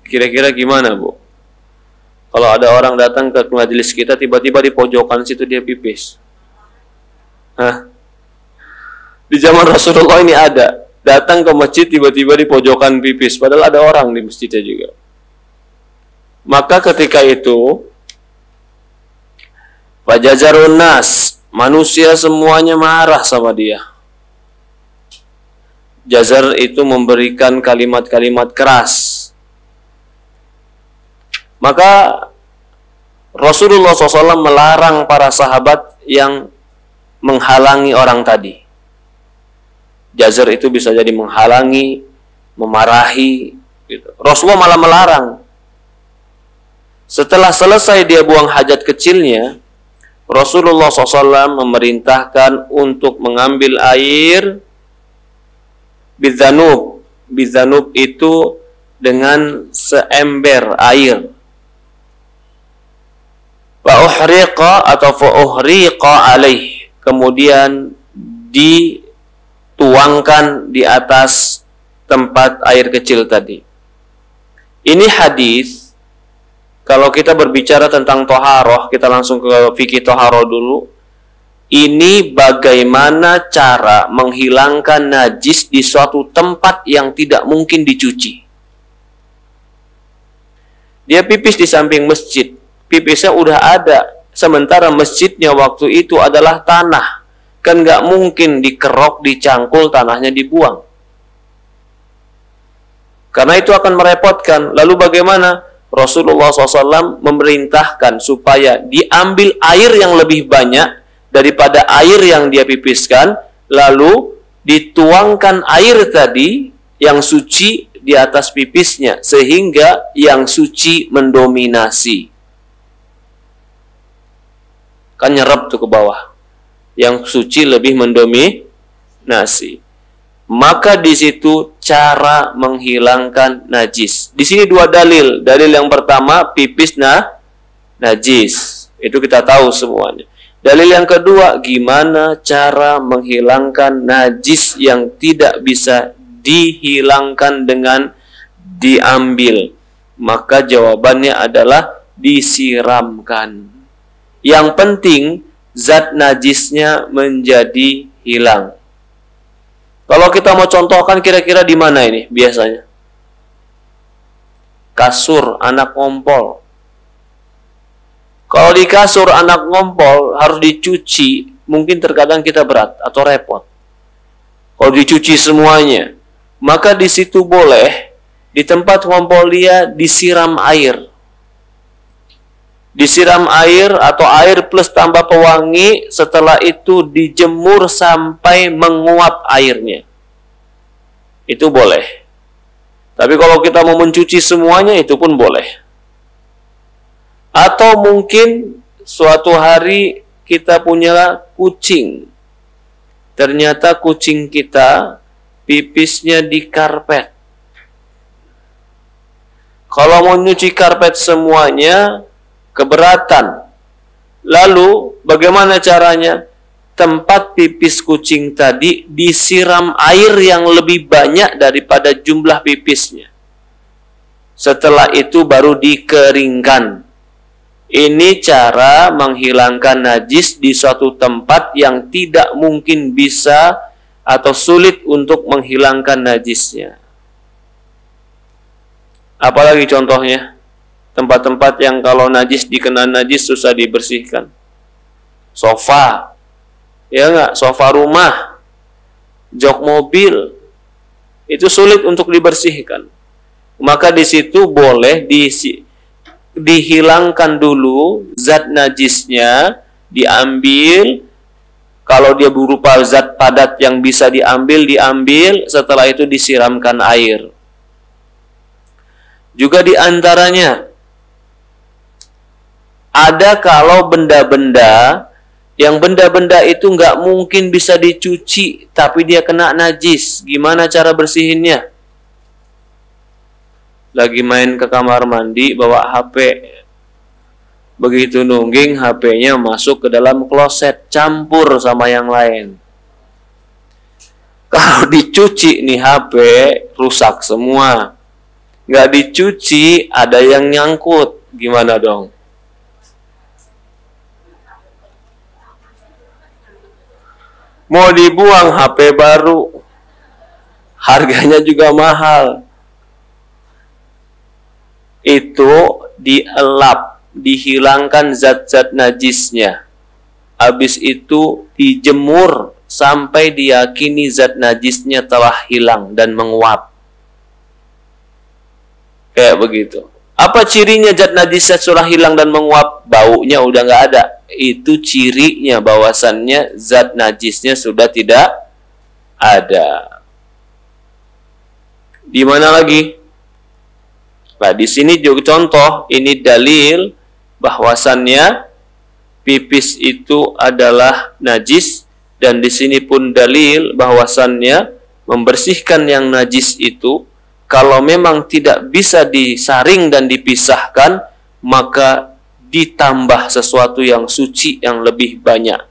Kira-kira gimana, Bu? Kalau ada orang datang ke majelis kita, tiba-tiba di pojokan situ dia pipis. Hah? Di zaman Rasulullah ini ada. Datang ke masjid, tiba-tiba di pojokan pipis. Padahal ada orang di masjidnya juga. Maka ketika itu, fajazarun nas, manusia semuanya marah sama dia. Jazar itu memberikan kalimat-kalimat keras. Maka Rasulullah SAW melarang para sahabat yang menghalangi orang tadi. Jazar itu bisa jadi menghalangi, memarahi. Gitu. Rasulullah malah melarang. Setelah selesai dia buang hajat kecilnya, Rasulullah SAW memerintahkan untuk mengambil air bizanub. Bizanub itu dengan seember air. Fa'uhriqa atau fa'uhriqa alaih. Kemudian dituangkan di atas tempat air kecil tadi. Ini hadis, kalau kita berbicara tentang toharoh, kita langsung ke fikih toharoh dulu. Ini bagaimana cara menghilangkan najis di suatu tempat yang tidak mungkin dicuci. Dia pipis di samping masjid. Pipisnya udah ada, sementara masjidnya waktu itu adalah tanah. Kan nggak mungkin dikerok, dicangkul, tanahnya dibuang. Karena itu akan merepotkan. Lalu bagaimana? Rasulullah SAW memerintahkan supaya diambil air yang lebih banyak daripada air yang dia pipiskan, lalu dituangkan air tadi yang suci di atas pipisnya, sehingga yang suci mendominasi. Kan nyerap tuh ke bawah. Yang suci lebih mendominasi. Maka di situ cara menghilangkan najis. Di sini dua dalil. Dalil yang pertama, pipis najis. Itu kita tahu semuanya. Dalil yang kedua, gimana cara menghilangkan najis yang tidak bisa dihilangkan dengan diambil. Maka jawabannya adalah disiramkan. Yang penting zat najisnya menjadi hilang. Kalau kita mau contohkan kira-kira di mana ini biasanya? Kasur anak ngompol. Kalau di kasur anak ngompol harus dicuci, mungkin terkadang kita berat atau repot. Kalau dicuci semuanya, maka di situ boleh di tempat ngompol dia disiram air. Disiram air atau air plus tambah pewangi, setelah itu dijemur sampai menguap airnya. Itu boleh. Tapi kalau kita mau mencuci semuanya, itu pun boleh. Atau mungkin suatu hari kita punya kucing. Ternyata kucing kita pipisnya di karpet. Kalau mau nyuci karpet semuanya, keberatan. Lalu bagaimana caranya? Tempat pipis kucing tadi disiram air yang lebih banyak daripada jumlah pipisnya. Setelah itu baru dikeringkan. Ini cara menghilangkan najis di suatu tempat yang tidak mungkin bisa atau sulit untuk menghilangkan najisnya. Apalagi contohnya? Tempat-tempat yang kalau najis dikena najis susah dibersihkan. Sofa, ya enggak? Sofa rumah, jok mobil, itu sulit untuk dibersihkan. Maka di situ boleh dihilangkan dulu zat najisnya, diambil. Kalau dia berupa zat padat yang bisa diambil, setelah itu disiramkan air. Juga diantaranya ada kalau benda-benda yang benda-benda itu nggak mungkin bisa dicuci, tapi dia kena najis. Gimana cara bersihinnya? Lagi main ke kamar mandi, bawa HP. Begitu nungging, HP-nya masuk ke dalam kloset, campur sama yang lain. Kalau dicuci nih HP, rusak semua. nggak dicuci, ada yang nyangkut, gimana dong? Mau dibuang HP baru, harganya juga mahal. Itu dielap, dihilangkan zat-zat najisnya. Habis itu dijemur sampai diyakini zat najisnya telah hilang dan menguap. Kayak begitu. Apa cirinya zat najisnya sudah hilang dan menguap? Baunya udah nggak ada. Itu cirinya bahwasannya zat najisnya sudah tidak ada. Di mana lagi? Nah, di sini juga contoh, ini dalil bahwasannya pipis itu adalah najis, dan di sini pun dalil bahwasannya membersihkan yang najis itu kalau memang tidak bisa disaring dan dipisahkan, maka ditambah sesuatu yang suci yang lebih banyak.